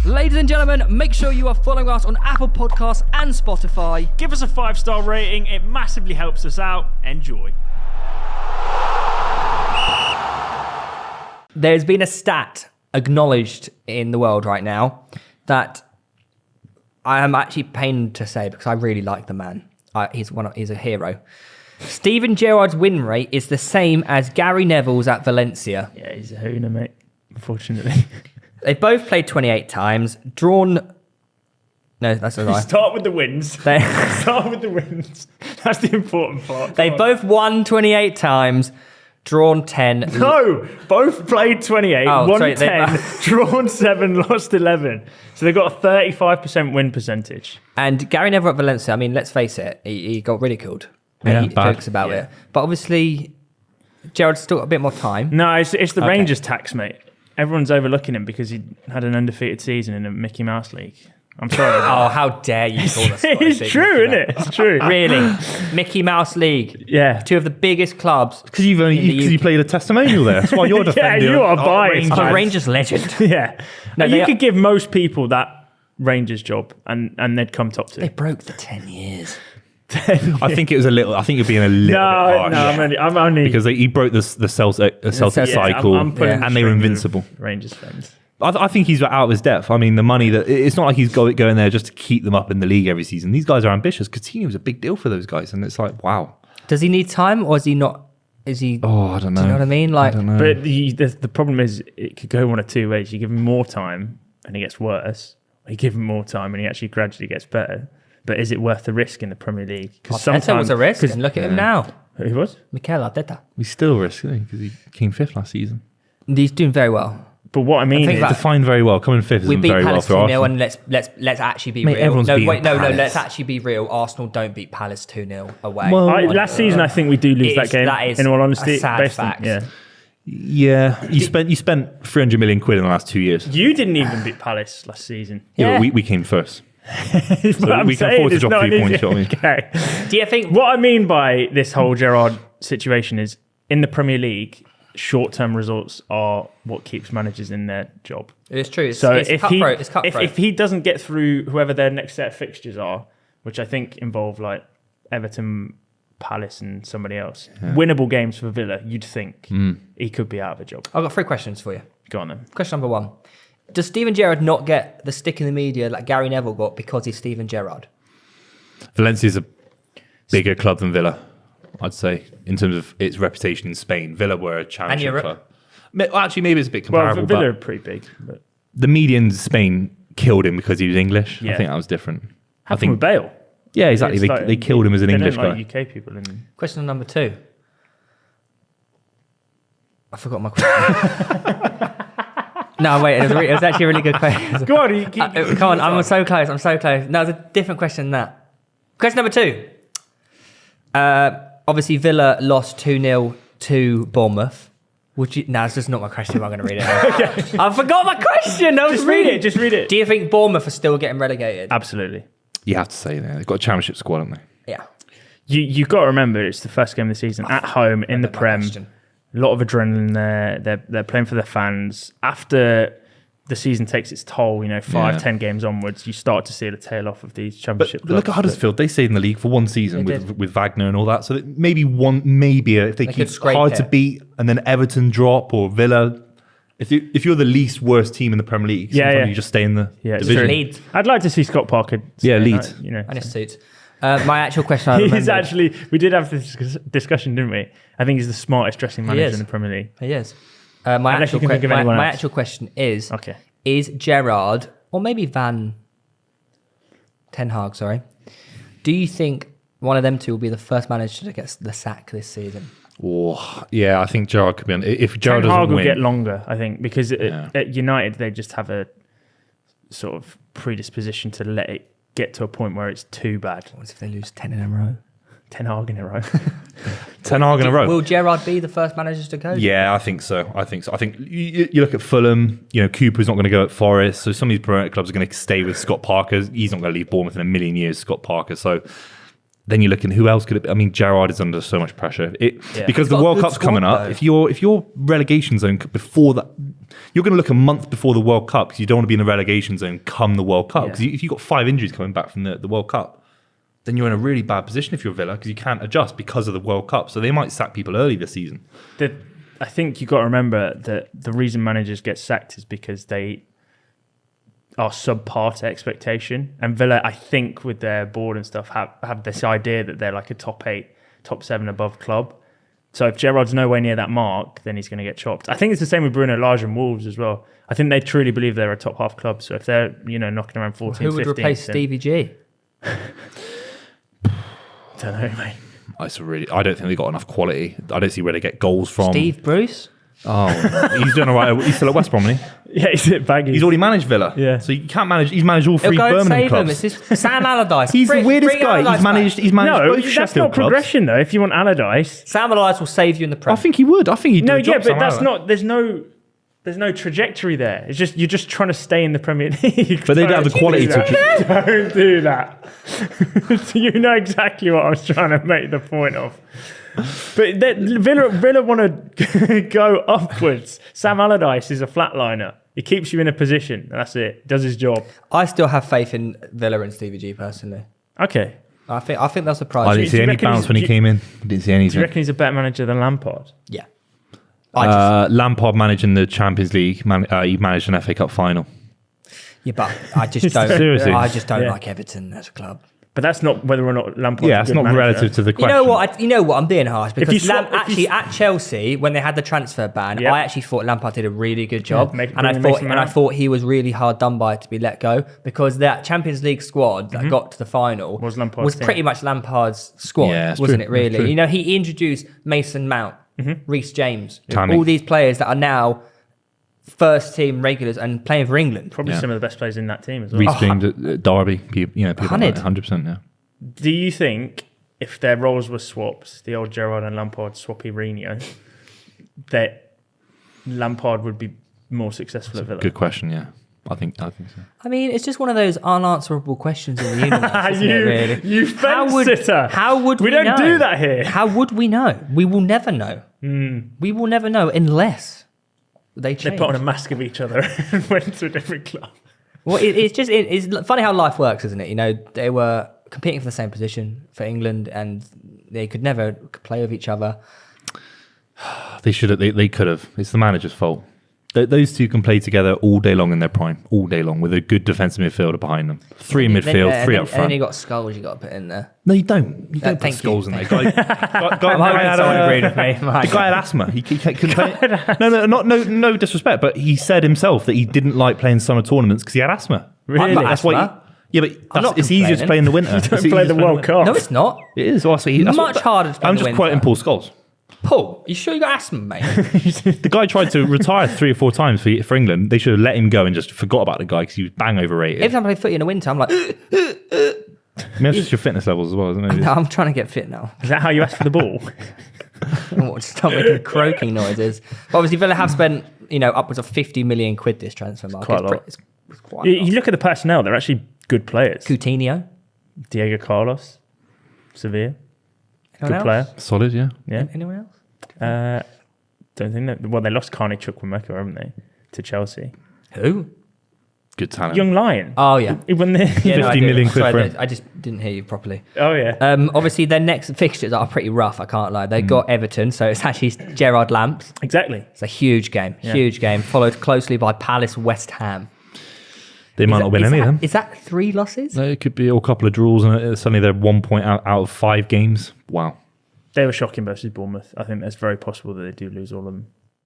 Ladies and gentlemen, make sure you are following us on Apple Podcasts and Spotify. Give us a 5-star rating. It massively helps us out. Enjoy. There's been a stat acknowledged in the world right now that I am actually pained to say because I really like the man. He's a hero. Steven Gerrard's win rate is the same as Gary Neville's at Valencia. Yeah, he's a hooner, mate, unfortunately. They've both played 28 times, drawn... No, that's a lie. Start with the wins. Start with the wins. That's the important part. They've both won 28 times, drawn 10. No, both played 28, won sorry, 10, drawn 7, lost 11. So they've got a 35% win percentage. And Gary Neville at Valencia, I mean, let's face it, he got ridiculed. And he jokes about it. But obviously, Gerrard's still got a bit more time. No, it's the Rangers tax, mate. Everyone's overlooking him because he had an undefeated season in a Mickey Mouse league. I'm sorry. Oh, how dare you call us It's true, isn't it? It's true. Really? Mickey Mouse League. Yeah. Two of the biggest clubs. Because you played a testimonial there. That's why you're defending. Yeah, you are biased. I'm a Rangers legend. Yeah. No, you could give most people that Rangers job and they'd come top 2. They broke the 10 years. I think it was a little. I think you're being a little bit harsh. No, I'm only because he broke the Celtic cycle, and they were invincible. Rangers fans. I think he's out of his depth. I mean, the money that it's not like he's going there just to keep them up in the league every season. These guys are ambitious. Coutinho was a big deal for those guys, and it's like, wow. Does he need time, or is he not? Is he? Oh, I don't know. Do you know what I mean? Like, I don't know. But the problem is, it could go one of two ways. You give him more time, and he gets worse. Or you give him more time, and he actually gradually gets better. But is it worth the risk in the Premier League? Because sometimes was a risk, and look at him now. Who was? Mikel Arteta. He's still a risk, isn't he? Because he came 5th last season. He's doing very well. But what I mean is... He's defined very well. Coming 5th isn't very well for Arsenal. And let's actually be real. Everyone's let's actually be real. Arsenal don't beat Palace 2-0 away. Well, last season, I think we do lose that game. That is in all honesty, a sad fact. Yeah, you spent 300 million quid in the last 2 years. You didn't even beat Palace last season. Yeah, but we came first. So we can afford to drop 3 points. Okay. Do you think what I mean by this whole Gerrard situation is in the Premier League, short-term results are what keeps managers in their job. It's true. It's cutthroat. cutthroat. If he doesn't get through whoever their next set of fixtures are, which I think involve like Everton, Palace, and somebody else, winnable games for Villa, you'd think he could be out of a job. I've got 3 questions for you. Go on then. Question number 1. Does Steven Gerrard not get the stick in the media like Gary Neville got because he's Steven Gerrard? Valencia's a bigger club than Villa, I'd say, in terms of its reputation in Spain. Villa were a championship club. Well, actually, maybe it's a bit comparable. Well, Villa are pretty big. But the media in Spain killed him because he was English. I think that was different. I think with Bale. Yeah, exactly. They killed him as an English guy. Like UK people. Question number 2. I forgot my question. No, wait, it was actually a really good question. Go on, come on, I'm so close. No, it's a different question than that. Question number 2. Obviously, Villa lost 2-0 to Bournemouth. Would you? No, it's just not my question. I'm going to read it. Okay. I forgot my question. Just read it. Do you think Bournemouth are still getting relegated? Absolutely. You have to say that. They've got a championship squad, haven't they? Yeah. You've got to remember, it's the first game of the season at home in the Prem. A lot of adrenaline there. They're playing for their fans. After the season takes its toll, 5-10 games onwards, you start to see the tail off of these championship clubs. Look at Huddersfield. They stayed in the league for 1 season with Wagner and all that. So that maybe if they keep hard to beat, and then Everton drop or Villa. If you're the least worst team in the Premier League, sometimes you just stay in the division. Leeds. I'd like to see Scott Parker. Leeds. And his suits. My actual question. We did have this discussion, didn't we? I think he's the smartest dressing manager in the Premier League. He is. My actual question is: okay. Is Gerrard or maybe Ten Hag? Sorry. Do you think one of them two will be the first manager to get the sack this season? Oh, yeah, I think Gerrard could be on. If Gerrard Ten Hag will win, get longer, I think, because at United they just have a sort of predisposition to let it get to a point where it's too bad. What if they lose 10 in a row? 10 Hag in a row. 10 Hag in a row. Will Gerrard be the first manager to go? Yeah, I think so. I think you look at Fulham, Cooper's not going to go at Forest, so some of these promoted clubs are going to stay with Scott Parker. He's not going to leave Bournemouth in a million years, Scott Parker. So then you're looking, who else could it be? I mean, Gerrard is under so much pressure. Because the World Cup's coming up. If you're relegation zone before that, you're going to look a month before the World Cup because you don't want to be in the relegation zone come the World Cup. Because if you've got 5 injuries coming back from the World Cup, then you're in a really bad position if you're Villa because you can't adjust because of the World Cup. So they might sack people early this season. I think you've got to remember that the reason managers get sacked is because they are subpar to expectation. And Villa, I think, with their board and stuff, have this idea that they're like a top 8, top 7 above club. So if Gerrard's nowhere near that mark, then he's going to get chopped. I think it's the same with Bruno Lage and Wolves as well. I think they truly believe they're a top half club. So if they're, knocking around 14, 15... Who would replace Stevie G? Don't know, mate. I don't think they got enough quality. I don't see where they get goals from. Steve Bruce? Oh, he's doing all right. He's still at West Brom, isn't he? Yeah, he's at Baggy. He's already managed Villa. Yeah. So you can't manage. He's managed all 3 Birmingham clubs. Sam Allardyce. He's the weirdest guy. He's managed no, both that's Sheffield not progression though. If you want Allardyce, Sam Allardyce will save you in the Prem. I think he would. I think he'd do a job. But that's not. There's no trajectory there. It's just you're just trying to stay in the Premier League. But they don't have the quality to. Don't do that. You know exactly what I was trying to make the point of. But Villa want to go upwards. Sam Allardyce is a flatliner. He keeps you in a position. And that's it. Does his job. I still have faith in Villa and Stevie G personally. Okay. I think they'll surprise you. I didn't see any bounce when he came in. I didn't see anything. Do you reckon he's a better manager than Lampard? Yeah. Lampard managing the Champions League. He managed an FA Cup final. Yeah, but I just don't. Seriously. I just don't like Everton as a club. But that's not whether or not Lampard. Yeah, it's not manager. relative to the question. You know what? I'm being harsh because at Chelsea when they had the transfer ban, I actually thought Lampard did a really good job, and I thought he was really hard done by to be let go because that Champions League squad that got to the final was pretty much Lampard's squad, wasn't it? Really, he introduced Mason Mount, Reece James, all these players that are now first team regulars and playing for England. Probably some of the best players in that team as well. Reece James at Derby, people 100%. Yeah. Do you think if their roles were swapped, the old Gerrard and Lampard swappy-rino, that Lampard would be more successful at Villa? Good question. Yeah, I think so. I mean, it's just one of those unanswerable questions in the universe, isn't it, really? You fence-sitter. How would we know? We don't do that here. How would we know? We will never know. We will never know unless they put on a mask of each other and went to a different club. Well, it's funny how life works, isn't it? They were competing for the same position for England, and they could never play with each other. They should have. They could have. It's the manager's fault. Those two can play together all day long in their prime, all day long, with a good defensive midfielder behind them. 3 in midfield, 3 up front. And then you got Scholes you got to put in there. No, you don't. You don't put Scholes in there. I'm hoping someone agreed with me. The guy had asthma. He couldn't play. No disrespect, but he said himself that he didn't like playing summer tournaments because he had asthma. Really? That's why. Yeah, but it's easier to play in the winter. You don't play the World Cup. No, it's not. It is. Much harder to play I'm just quoting Paul Scholes. Paul, you sure you got asthma, mate? The guy tried to retire 3 or 4 times for England. They should have let him go and just forgot about the guy because he was bang overrated. Every time I play footy in the winter, I'm like... Maybe it's your fitness levels as well, isn't it? No, I'm trying to get fit now. Is that how you ask for the ball? Stop making croaking noises. But obviously, Villa have spent upwards of 50 million quid this transfer market. Quite a lot. It's quite a lot. You look at the personnel; they're actually good players. Coutinho, Diego Carlos, Sevilla, anyone good else? player. Solid, yeah. Anyone else? Don't think that. Well, they lost Carney Chukwuemeka, haven't they, to Chelsea? Who? Good talent. Young Lion. Oh yeah. He won the 50 million quid for him. I just didn't hear you properly. Oh yeah. Obviously, their next fixtures are pretty rough. I can't lie. They got Everton, so it's actually Gerrard Lamps. Exactly. It's a huge game. Huge game. Followed closely by Palace, West Ham. They might not win any of them. Is that 3 losses? No, it could be a couple of draws, and suddenly they're 1 point out of 5 games. Wow. They were shocking versus Bournemouth. I think it's very possible that they do lose all of them.